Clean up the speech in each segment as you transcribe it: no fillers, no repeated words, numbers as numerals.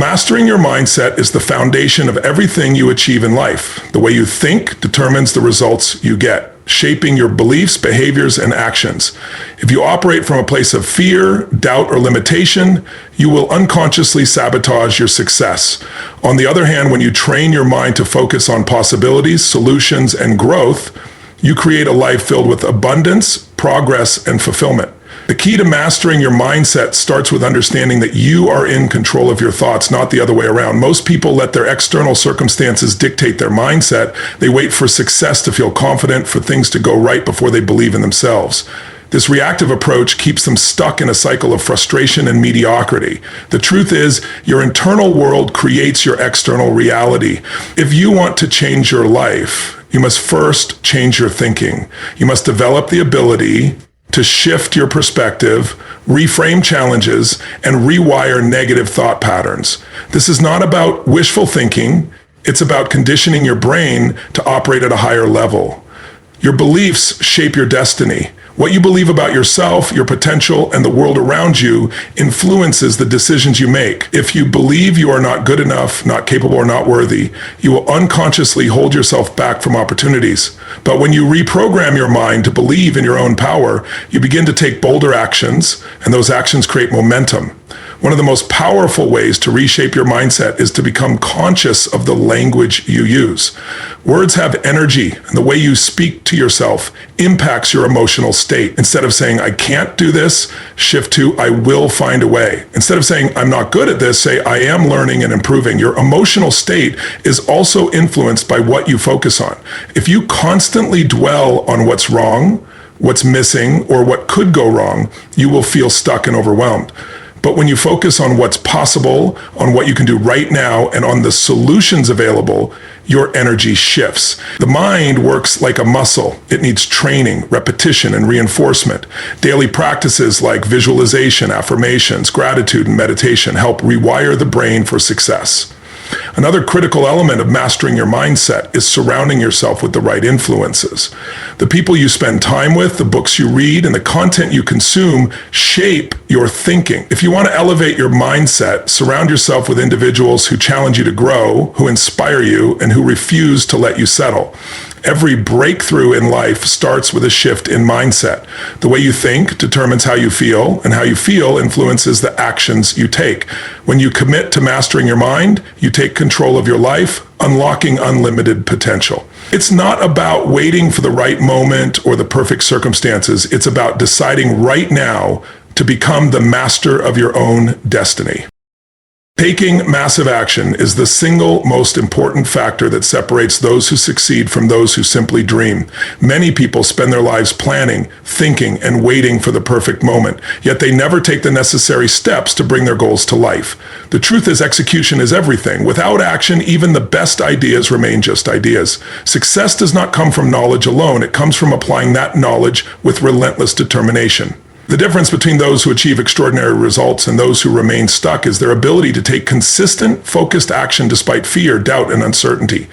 Mastering your mindset is the foundation of everything you achieve in life. The way you think determines the results you get, shaping your beliefs, behaviors, and actions. If you operate from a place of fear, doubt, or limitation, you will unconsciously sabotage your success. On the other hand, when you train your mind to focus on possibilities, solutions, and growth, you create a life filled with abundance, progress, and fulfillment. The key to mastering your mindset starts with understanding that you are in control of your thoughts, not the other way around. Most people let their external circumstances dictate their mindset. They wait for success to feel confident, for things to go right before they believe in themselves. This reactive approach keeps them stuck in a cycle of frustration and mediocrity. The truth is, your internal world creates your external reality. If you want to change your life, you must first change your thinking. You must develop the ability to shift your perspective, reframe challenges, and rewire negative thought patterns. This is not about wishful thinking. It's about conditioning your brain to operate at a higher level. Your beliefs shape your destiny. What you believe about yourself, your potential, and the world around you influences the decisions you make. If you believe you are not good enough, not capable, or not worthy, you will unconsciously hold yourself back from opportunities. But when you reprogram your mind to believe in your own power, you begin to take bolder actions, and those actions create momentum. One of the most powerful ways to reshape your mindset is to become conscious of the language you use. Words have energy, and the way you speak to yourself impacts your emotional state. Instead of saying, I can't do this, shift to, I will find a way. Instead of saying, I'm not good at this, say, I am learning and improving. Your emotional state is also influenced by what you focus on. If you constantly dwell on what's wrong, what's missing, or what could go wrong, you will feel stuck and overwhelmed. But when you focus on what's possible, on what you can do right now, and on the solutions available, your energy shifts. The mind works like a muscle. It needs training, repetition, and reinforcement. Daily practices like visualization, affirmations, gratitude, and meditation help rewire the brain for success. Another critical element of mastering your mindset is surrounding yourself with the right influences. The people you spend time with, the books you read, and the content you consume shape your thinking. If you want to elevate your mindset, surround yourself with individuals who challenge you to grow, who inspire you, and who refuse to let you settle. Every breakthrough in life starts with a shift in mindset. The way you think determines how you feel, and how you feel influences the actions you take. When you commit to mastering your mind, you take control of your life, unlocking unlimited potential. It's not about waiting for the right moment or the perfect circumstances. It's about deciding right now to become the master of your own destiny. Taking massive action is the single most important factor that separates those who succeed from those who simply dream. Many people spend their lives planning, thinking, and waiting for the perfect moment, yet they never take the necessary steps to bring their goals to life. The truth is, execution is everything. Without action, even the best ideas remain just ideas. Success does not come from knowledge alone. It comes from applying that knowledge with relentless determination. The difference between those who achieve extraordinary results and those who remain stuck is their ability to take consistent, focused action despite fear, doubt, and uncertainty.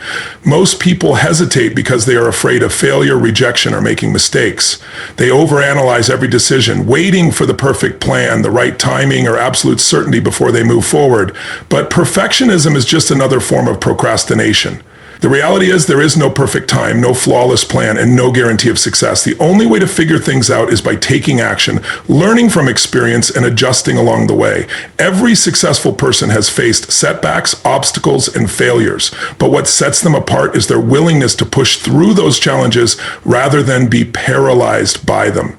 Most people hesitate because they are afraid of failure, rejection, or making mistakes. They overanalyze every decision, waiting for the perfect plan, the right timing, or absolute certainty before they move forward. But perfectionism is just another form of procrastination. The reality is there is no perfect time, no flawless plan, and no guarantee of success. The only way to figure things out is by taking action, learning from experience, and adjusting along the way. Every successful person has faced setbacks, obstacles, and failures. But what sets them apart is their willingness to push through those challenges rather than be paralyzed by them.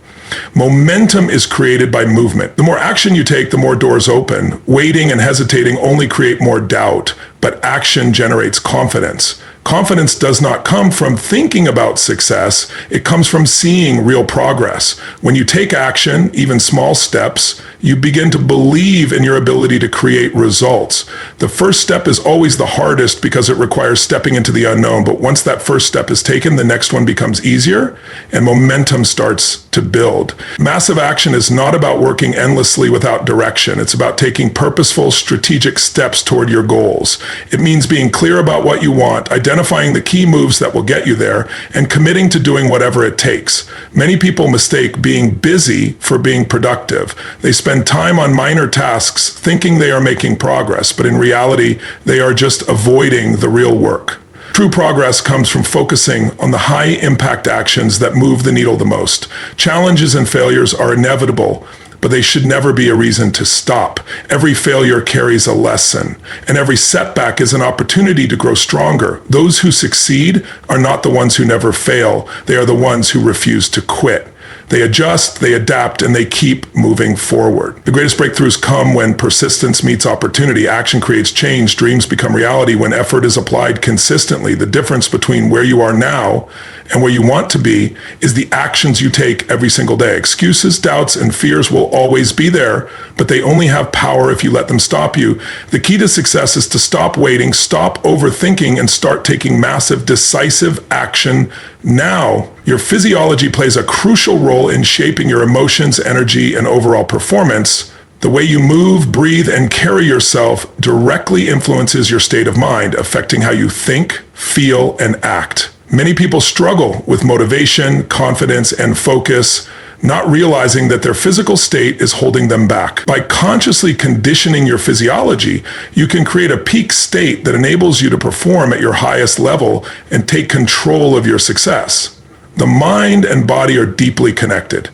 Momentum is created by movement. The more action you take, the more doors open. Waiting and hesitating only create more doubt, but action generates confidence. Confidence does not come from thinking about success. It comes from seeing real progress. When you take action, even small steps, you begin to believe in your ability to create results. The first step is always the hardest because it requires stepping into the unknown. But once that first step is taken, the next one becomes easier and momentum starts to build. Massive action is not about working endlessly without direction. It's about taking purposeful, strategic steps toward your goals. It means being clear about what you want, identifying the key moves that will get you there, and committing to doing whatever it takes. Many people mistake being busy for being productive. They spend time on minor tasks thinking they are making progress, but in reality, they are just avoiding the real work. True progress comes from focusing on the high-impact actions that move the needle the most. Challenges and failures are inevitable, but they should never be a reason to stop. Every failure carries a lesson, and every setback is an opportunity to grow stronger. Those who succeed are not the ones who never fail. They are the ones who refuse to quit. They adjust, they adapt, and they keep moving forward. The greatest breakthroughs come when persistence meets opportunity. Action creates change. Dreams become reality when effort is applied consistently. The difference between where you are now and where you want to be is the actions you take every single day. Excuses, doubts, and fears will always be there, but they only have power if you let them stop you. The key to success is to stop waiting, stop overthinking, and start taking massive, decisive action now. Your physiology plays a crucial role in shaping your emotions, energy, and overall performance. The way you move, breathe, and carry yourself directly influences your state of mind, affecting how you think, feel, and act. Many people struggle with motivation, confidence, and focus, not realizing that their physical state is holding them back. By consciously conditioning your physiology, you can create a peak state that enables you to perform at your highest level and take control of your success. The mind and body are deeply connected.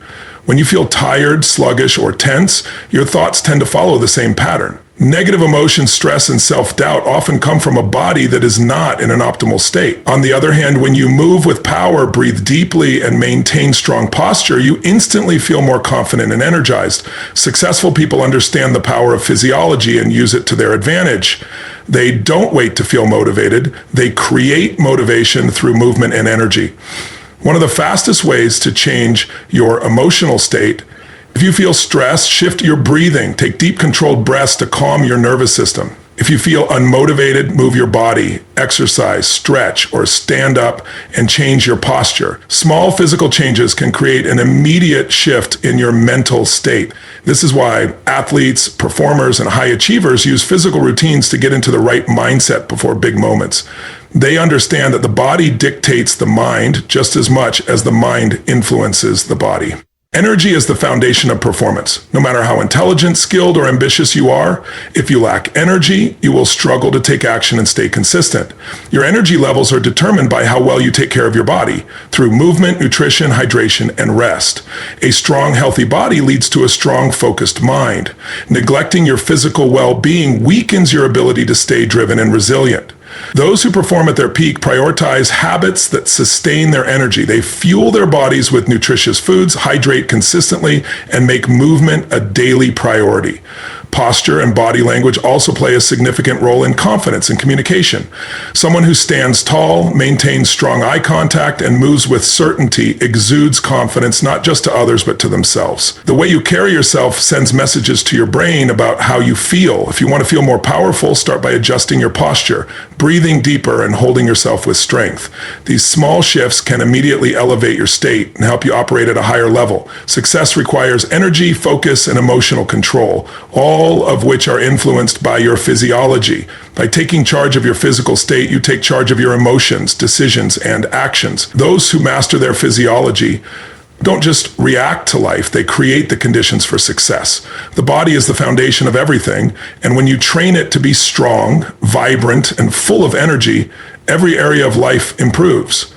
When you feel tired, sluggish, or tense, your thoughts tend to follow the same pattern. Negative emotions, stress, and self-doubt often come from a body that is not in an optimal state. On the other hand, when you move with power, breathe deeply, and maintain strong posture, you instantly feel more confident and energized. Successful people understand the power of physiology and use it to their advantage. They don't wait to feel motivated. They create motivation through movement and energy. One of the fastest ways to change your emotional state: if you feel stressed, shift your breathing. Take deep, controlled breaths to calm your nervous system. If you feel unmotivated, move your body, exercise, stretch, or stand up and change your posture. Small physical changes can create an immediate shift in your mental state. This is why athletes, performers, and high achievers use physical routines to get into the right mindset before big moments. They understand that the body dictates the mind just as much as the mind influences the body. Energy is the foundation of performance. No matter how intelligent, skilled, or ambitious you are, if you lack energy, you will struggle to take action and stay consistent. Your energy levels are determined by how well you take care of your body through movement, nutrition, hydration, and rest. A strong, healthy body leads to a strong, focused mind. Neglecting your physical well-being weakens your ability to stay driven and resilient. Those who perform at their peak prioritize habits that sustain their energy. They fuel their bodies with nutritious foods, hydrate consistently, and make movement a daily priority. Posture and body language also play a significant role in confidence and communication. Someone who stands tall, maintains strong eye contact, and moves with certainty exudes confidence not just to others but to themselves. The way you carry yourself sends messages to your brain about how you feel. If you want to feel more powerful, start by adjusting your posture, breathing deeper, and holding yourself with strength. These small shifts can immediately elevate your state and help you operate at a higher level. Success requires energy, focus, and emotional control, all of which are influenced by your physiology. By taking charge of your physical state, you take charge of your emotions, decisions, and actions. Those who master their physiology don't just react to life, they create the conditions for success. The body is the foundation of everything, and when you train it to be strong, vibrant, and full of energy, every area of life improves.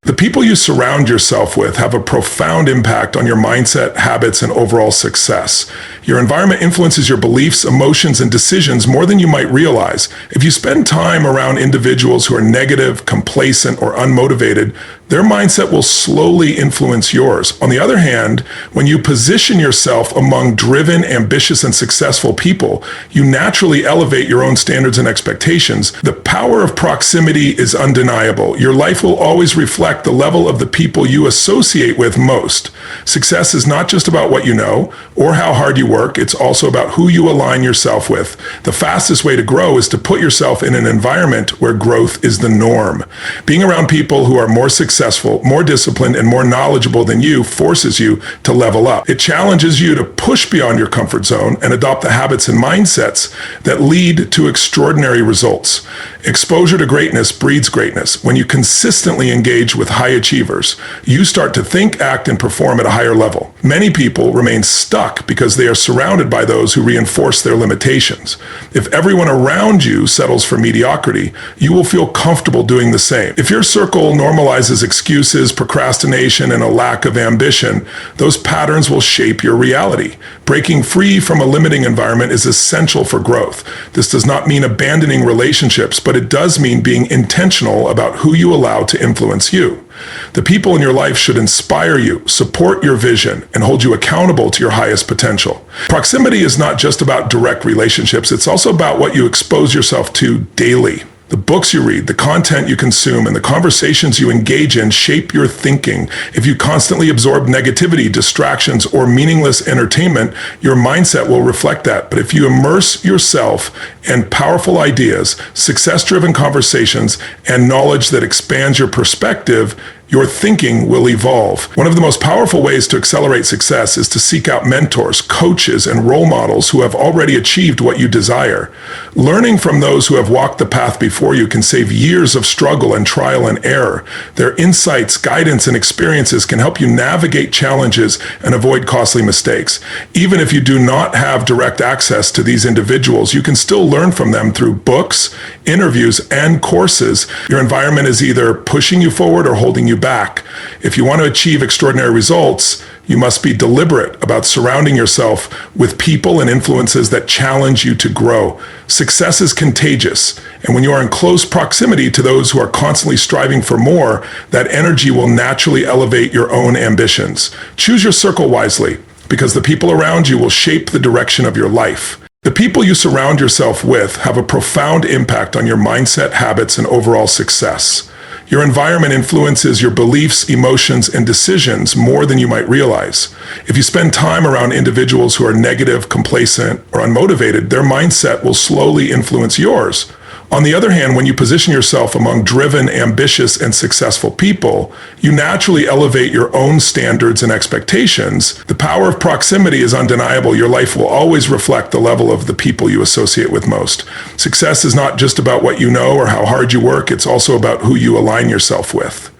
The people you surround yourself with have a profound impact on your mindset, habits, and overall success. Your environment influences your beliefs, emotions, and decisions more than you might realize. If you spend time around individuals who are negative, complacent, or unmotivated, their mindset will slowly influence yours. On the other hand, when you position yourself among driven, ambitious, and successful people, you naturally elevate your own standards and expectations. The power of proximity is undeniable. Your life will always reflect the level of the people you associate with most. Success is not just about what you know or how hard you work, it's also about who you align yourself with. The fastest way to grow is to put yourself in an environment where growth is the norm. Being around people who are more successful successful, more disciplined, and more knowledgeable than you forces you to level up. It challenges you to push beyond your comfort zone and adopt the habits and mindsets that lead to extraordinary results. Exposure to greatness breeds greatness. When you consistently engage with high achievers, you start to think, act, and perform at a higher level. Many people remain stuck because they are surrounded by those who reinforce their limitations. If everyone around you settles for mediocrity, you will feel comfortable doing the same. If your circle normalizes excuses, procrastination, and a lack of ambition, those patterns will shape your reality. Breaking free from a limiting environment is essential for growth. This does not mean abandoning relationships, but it does mean being intentional about who you allow to influence you. The people in your life should inspire you, support your vision, and hold you accountable to your highest potential. Proximity is not just about direct relationships, it's also about what you expose yourself to daily. The books you read, the content you consume, and the conversations you engage in shape your thinking. If you constantly absorb negativity, distractions, or meaningless entertainment, your mindset will reflect that. But if you immerse yourself in powerful ideas, success-driven conversations, and knowledge that expands your perspective, your thinking will evolve. One of the most powerful ways to accelerate success is to seek out mentors, coaches, and role models who have already achieved what you desire. Learning from those who have walked the path before you can save years of struggle and trial and error. Their insights, guidance, and experiences can help you navigate challenges and avoid costly mistakes. Even if you do not have direct access to these individuals, you can still learn from them through books, interviews, and courses. Your environment is either pushing you forward or holding you back. If you want to achieve extraordinary results, you must be deliberate about surrounding yourself with people and influences that challenge you to grow. Success is contagious, and when you are in close proximity to those who are constantly striving for more, that energy will naturally elevate your own ambitions. Choose your circle wisely, because the people around you will shape the direction of your life. The people you surround yourself with have a profound impact on your mindset, habits, and overall success. Your environment influences your beliefs, emotions, and decisions more than you might realize. If you spend time around individuals who are negative, complacent, or unmotivated, their mindset will slowly influence yours. On the other hand, when you position yourself among driven, ambitious, and successful people, you naturally elevate your own standards and expectations. The power of proximity is undeniable. Your life will always reflect the level of the people you associate with most. Success is not just about what you know or how hard you work, it's also about who you align yourself with.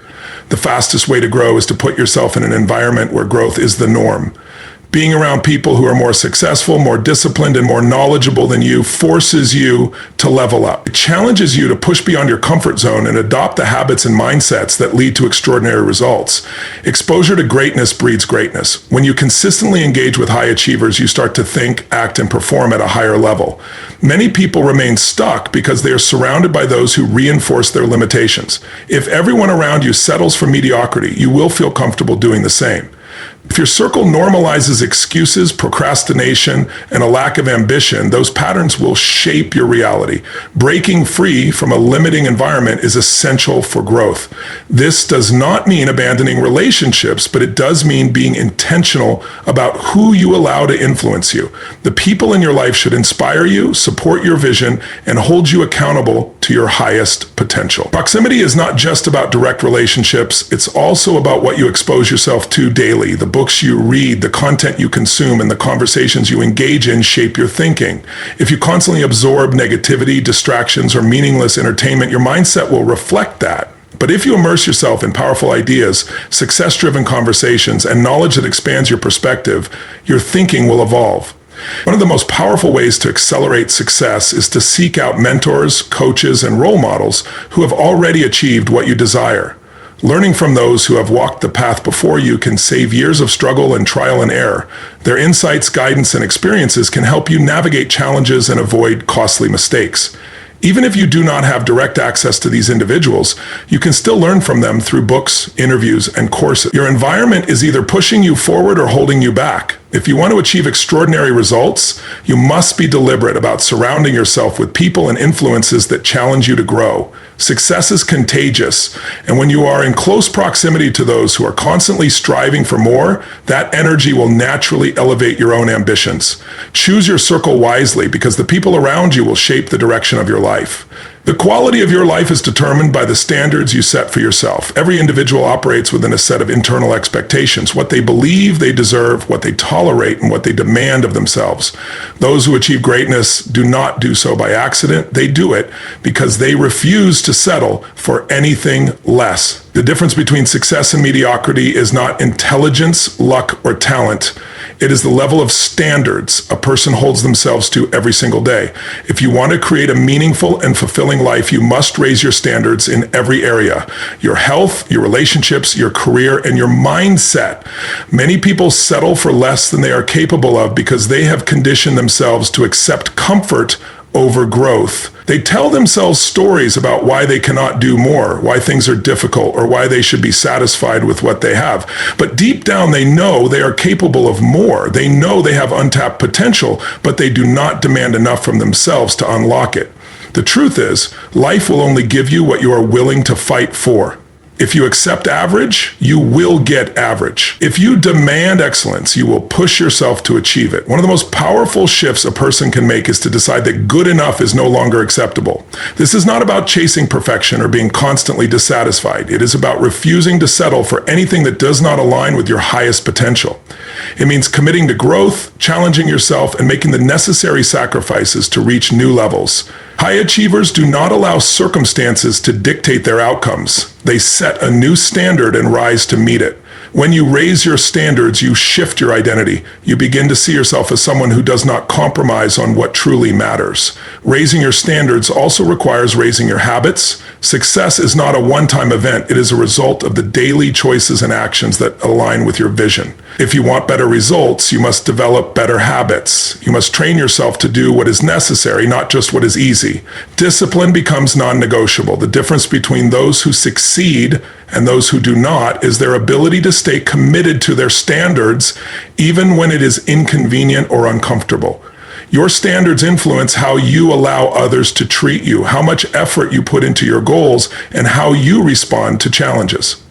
The fastest way to grow is to put yourself in an environment where growth is the norm. Being around people who are more successful, more disciplined, and more knowledgeable than you forces you to level up. It challenges you to push beyond your comfort zone and adopt the habits and mindsets that lead to extraordinary results. Exposure to greatness breeds greatness. When you consistently engage with high achievers, you start to think, act, and perform at a higher level. Many people remain stuck because they are surrounded by those who reinforce their limitations. If everyone around you settles for mediocrity, you will feel comfortable doing the same. If your circle normalizes excuses, procrastination, and a lack of ambition, those patterns will shape your reality. Breaking free from a limiting environment is essential for growth. This does not mean abandoning relationships, but it does mean being intentional about who you allow to influence you. The people in your life should inspire you, support your vision, and hold you accountable to your highest potential. Proximity is not just about direct relationships, it's also about what you expose yourself to daily. The books you read, the content you consume, and the conversations you engage in shape your thinking. If you constantly absorb negativity, distractions, or meaningless entertainment, your mindset will reflect that. But if you immerse yourself in powerful ideas, success-driven conversations, and knowledge that expands your perspective, your thinking will evolve. One of the most powerful ways to accelerate success is to seek out mentors, coaches, and role models who have already achieved what you desire. Learning from those who have walked the path before you can save years of struggle and trial and error. Their insights, guidance, and experiences can help you navigate challenges and avoid costly mistakes. Even if you do not have direct access to these individuals, you can still learn from them through books, interviews, and courses. Your environment is either pushing you forward or holding you back. If you want to achieve extraordinary results, you must be deliberate about surrounding yourself with people and influences that challenge you to grow. Success is contagious, and when you are in close proximity to those who are constantly striving for more, that energy will naturally elevate your own ambitions. Choose your circle wisely because the people around you will shape the direction of your life. The quality of your life is determined by the standards you set for yourself. Every individual operates within a set of internal expectations, what they believe they deserve, what they tolerate, and what they demand of themselves. Those who achieve greatness do not do so by accident. They do it because they refuse to settle for anything less. The difference between success and mediocrity is not intelligence, luck, or talent. It is the level of standards a person holds themselves to every single day. If you want to create a meaningful and fulfilling life, you must raise your standards in every area: your health, your relationships, your career, and your mindset. Many people settle for less than they are capable of because they have conditioned themselves to accept comfort over growth. They tell themselves stories about why they cannot do more, why things are difficult, or why they should be satisfied with what they have. But deep down, they know they are capable of more. They know they have untapped potential, but they do not demand enough from themselves to unlock it. The truth is, life will only give you what you are willing to fight for. If you accept average, you will get average. If you demand excellence, you will push yourself to achieve it. One of the most powerful shifts a person can make is to decide that good enough is no longer acceptable. This is not about chasing perfection or being constantly dissatisfied. It is about refusing to settle for anything that does not align with your highest potential. It means committing to growth, challenging yourself, and making the necessary sacrifices to reach new levels. High achievers do not allow circumstances to dictate their outcomes. They set a new standard and rise to meet it. When you raise your standards, you shift your identity. You begin to see yourself as someone who does not compromise on what truly matters. Raising your standards also requires raising your habits. Success is not a one-time event. It is a result of the daily choices and actions that align with your vision. If you want better results, you must develop better habits. You must train yourself to do what is necessary, not just what is easy. Discipline becomes non-negotiable. The difference between those who succeed and those who do not is their ability to stay committed to their standards even when it is inconvenient or uncomfortable. Your standards influence how you allow others to treat you, how much effort you put into your goals, and how you respond to challenges.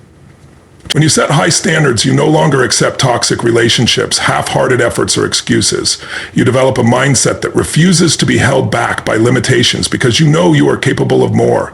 When you set high standards, you no longer accept toxic relationships, half-hearted efforts, or excuses. You develop a mindset that refuses to be held back by limitations because you know you are capable of more.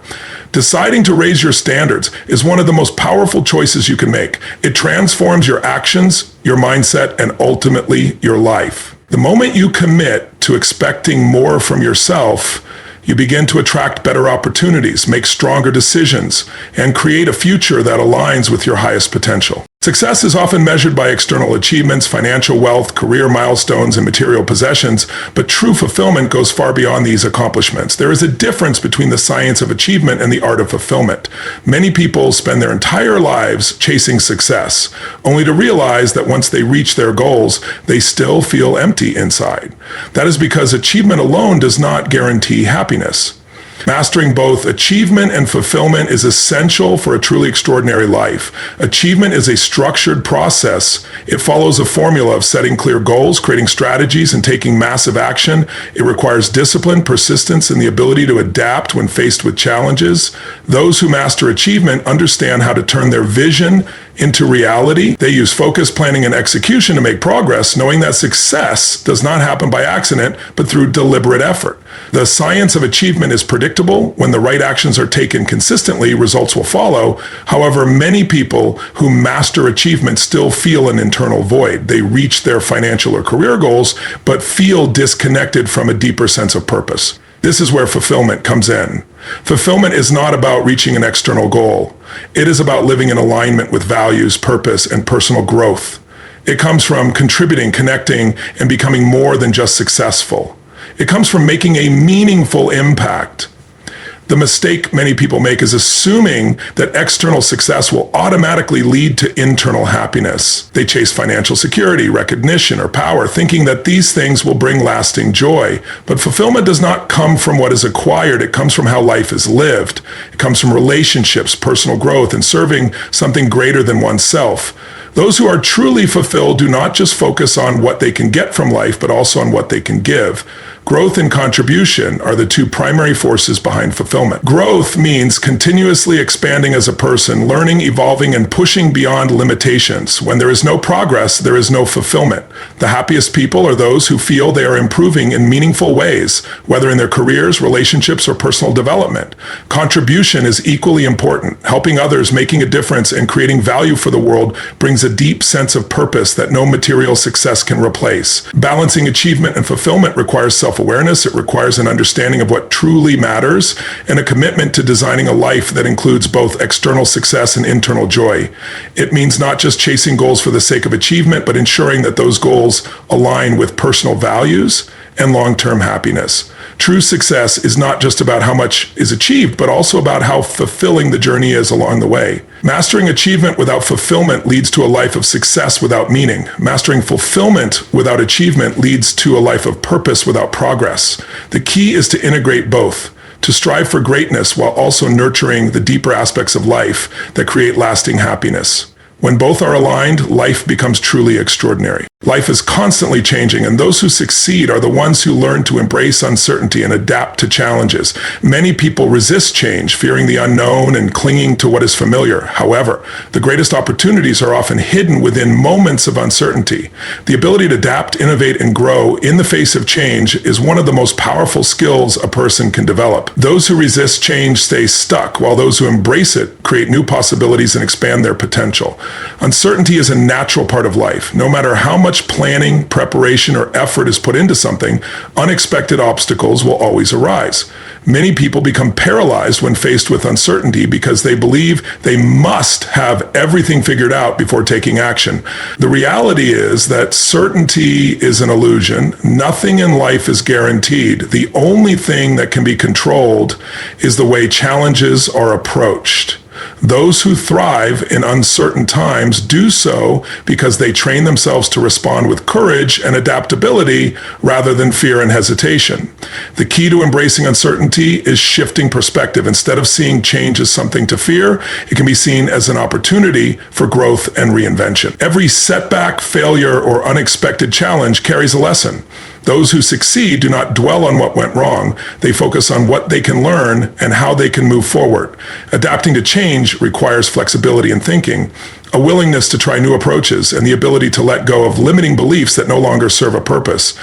Deciding to raise your standards is one of the most powerful choices you can make. It transforms your actions, your mindset, and ultimately your life. The moment you commit to expecting more from yourself, you begin to attract better opportunities, make stronger decisions, and create a future that aligns with your highest potential. Success is often measured by external achievements, financial wealth, career milestones, and material possessions, but true fulfillment goes far beyond these accomplishments. There is a difference between the science of achievement and the art of fulfillment. Many people spend their entire lives chasing success, only to realize that once they reach their goals, they still feel empty inside. That is because achievement alone does not guarantee happiness. Mastering both achievement and fulfillment is essential for a truly extraordinary life. Achievement is a structured process. It follows a formula of setting clear goals, creating strategies, and taking massive action. It requires discipline, persistence, and the ability to adapt when faced with challenges. Those who master achievement understand how to turn their vision into reality. They use focus, planning, and execution to make progress, knowing that success does not happen by accident, but through deliberate effort. The science of achievement is predictable. When the right actions are taken consistently, results will follow. However, many people who master achievement still feel an internal void. They reach their financial or career goals, but feel disconnected from a deeper sense of purpose. This is where fulfillment comes in. Fulfillment is not about reaching an external goal. It is about living in alignment with values, purpose, and personal growth. It comes from contributing, connecting, and becoming more than just successful. It comes from making a meaningful impact. The mistake many people make is assuming that external success will automatically lead to internal happiness. They chase financial security, recognition, or power, thinking that these things will bring lasting joy. But fulfillment does not come from what is acquired. It comes from how life is lived. It comes from relationships, personal growth, and serving something greater than oneself. Those who are truly fulfilled do not just focus on what they can get from life, but also on what they can give. Growth and contribution are the two primary forces behind fulfillment. Growth means continuously expanding as a person, learning, evolving, and pushing beyond limitations. When there is no progress, there is no fulfillment. The happiest people are those who feel they are improving in meaningful ways, whether in their careers, relationships, or personal development. Contribution is equally important. Helping others, making a difference, and creating value for the world brings a deep sense of purpose that no material success can replace. Balancing achievement and fulfillment requires self-awareness. It requires an understanding of what truly matters and a commitment to designing a life that includes both external success and internal joy. It means not just chasing goals for the sake of achievement, but ensuring that those goals align with personal values and long-term happiness. True success is not just about how much is achieved, but also about how fulfilling the journey is along the way. Mastering achievement without fulfillment leads to a life of success without meaning. Mastering fulfillment without achievement leads to a life of purpose without progress. The key is to integrate both, to strive for greatness while also nurturing the deeper aspects of life that create lasting happiness. When both are aligned, life becomes truly extraordinary. Life is constantly changing, and those who succeed are the ones who learn to embrace uncertainty and adapt to challenges. Many people resist change, fearing the unknown and clinging to what is familiar. However, the greatest opportunities are often hidden within moments of uncertainty. The ability to adapt, innovate, and grow in the face of change is one of the most powerful skills a person can develop. Those who resist change stay stuck, while those who embrace it create new possibilities and expand their potential. Uncertainty is a natural part of life. No matter how much planning, preparation, or effort is put into something, unexpected obstacles will always arise. Many people become paralyzed when faced with uncertainty because they believe they must have everything figured out before taking action. The reality is that certainty is an illusion. Nothing in life is guaranteed. The only thing that can be controlled is the way challenges are approached. Those who thrive in uncertain times do so because they train themselves to respond with courage and adaptability rather than fear and hesitation. The key to embracing uncertainty is shifting perspective. Instead of seeing change as something to fear, it can be seen as an opportunity for growth and reinvention. Every setback, failure, or unexpected challenge carries a lesson. Those who succeed do not dwell on what went wrong. They focus on what they can learn and how they can move forward. Adapting to change requires flexibility in thinking, a willingness to try new approaches, and the ability to let go of limiting beliefs that no longer serve a purpose.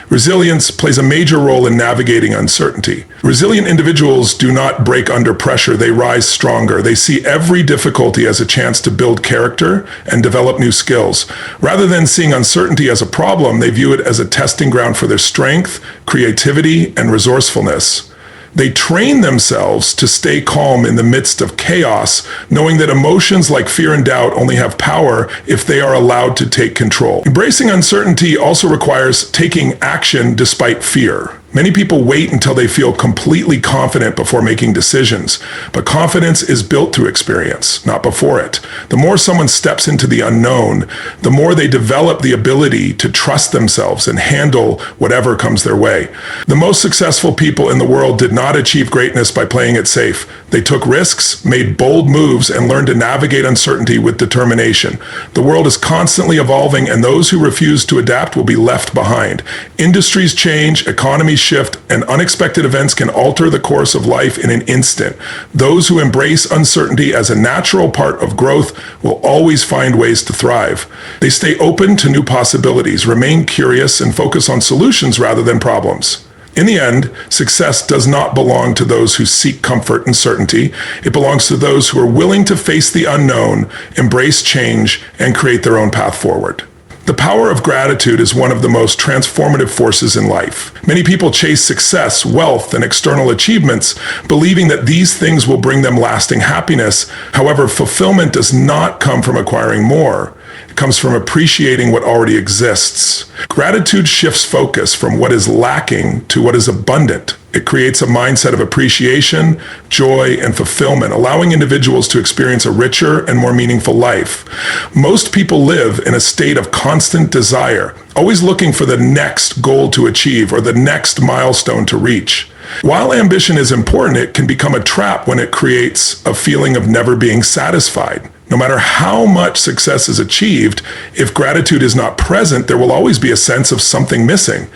Resilience plays a major role in navigating uncertainty. Resilient individuals do not break under pressure, they rise stronger. They see every difficulty as a chance to build character and develop new skills. Rather than seeing uncertainty as a problem, they view it as a testing ground for their strength, creativity, and resourcefulness. They train themselves to stay calm in the midst of chaos, knowing that emotions like fear and doubt only have power if they are allowed to take control. Embracing uncertainty also requires taking action despite fear. Many people wait until they feel completely confident before making decisions, but confidence is built through experience, not before it. The more someone steps into the unknown, the more they develop the ability to trust themselves and handle whatever comes their way. The most successful people in the world did not achieve greatness by playing it safe. They took risks, made bold moves, and learned to navigate uncertainty with determination. The world is constantly evolving, and those who refuse to adapt will be left behind. Industries change, economies shift, and unexpected events can alter the course of life in an instant. Those who embrace uncertainty as a natural part of growth will always find ways to thrive. They stay open to new possibilities, remain curious, and focus on solutions rather than problems. In the end, success does not belong to those who seek comfort and certainty. It belongs to those who are willing to face the unknown, embrace change, and create their own path forward. The power of gratitude is one of the most transformative forces in life. Many people chase success, wealth, and external achievements, believing that these things will bring them lasting happiness. However, fulfillment does not come from acquiring more. It comes from appreciating what already exists. Gratitude shifts focus from what is lacking to what is abundant. It creates a mindset of appreciation, joy, and fulfillment, allowing individuals to experience a richer and more meaningful life. Most people live in a state of constant desire, always looking for the next goal to achieve or the next milestone to reach. While ambition is important, it can become a trap when it creates a feeling of never being satisfied. No matter how much success is achieved, if gratitude is not present, there will always be a sense of something missing.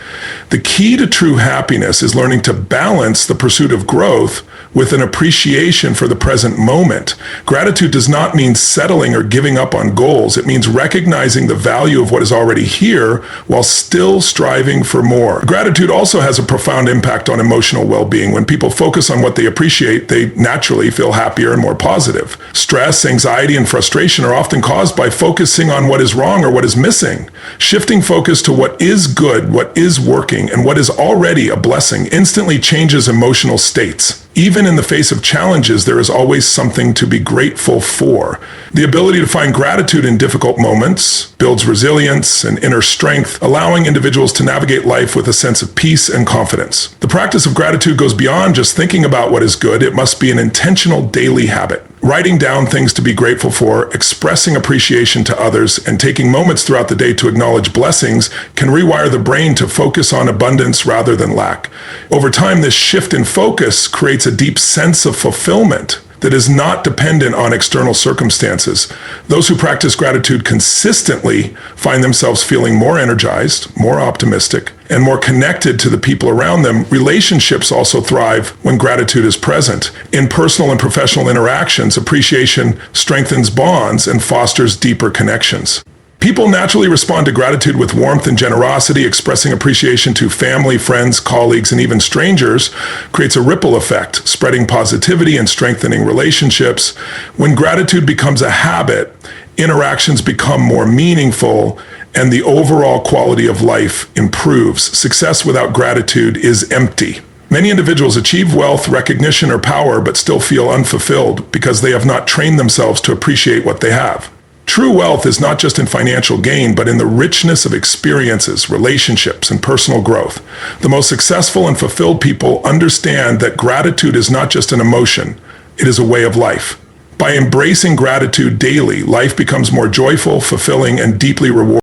The key to true happiness is learning to balance the pursuit of growth with an appreciation for the present moment. Gratitude does not mean settling or giving up on goals. It means recognizing the value of what is already here while still striving for more. Gratitude also has a profound impact on emotional well-being. When people focus on what they appreciate, they naturally feel happier and more positive. Stress, anxiety, and frustration are often caused by focusing on what is wrong or what is missing. Shifting focus to what is good, what is working, and what is already a blessing instantly changes emotional states. Even in the face of challenges, there is always something to be grateful for. The ability to find gratitude in difficult moments builds resilience and inner strength, allowing individuals to navigate life with a sense of peace and confidence. The practice of gratitude goes beyond just thinking about what is good. It must be an intentional daily habit. Writing down things to be grateful for, expressing appreciation to others, and taking moments throughout the day to acknowledge blessings can rewire the brain to focus on abundance rather than lack. Over time, this shift in focus creates a deep sense of fulfillment that is not dependent on external circumstances. Those who practice gratitude consistently find themselves feeling more energized, more optimistic, and more connected to the people around them. Relationships also thrive when gratitude is present. In personal and professional interactions, appreciation strengthens bonds and fosters deeper connections. People naturally respond to gratitude with warmth and generosity. Expressing appreciation to family, friends, colleagues, and even strangers creates a ripple effect, spreading positivity and strengthening relationships. When gratitude becomes a habit, interactions become more meaningful, and the overall quality of life improves. Success without gratitude is empty. Many individuals achieve wealth, recognition, or power, but still feel unfulfilled because they have not trained themselves to appreciate what they have. True wealth is not just in financial gain, but in the richness of experiences, relationships, and personal growth. The most successful and fulfilled people understand that gratitude is not just an emotion, it is a way of life. By embracing gratitude daily, life becomes more joyful, fulfilling, and deeply rewarding.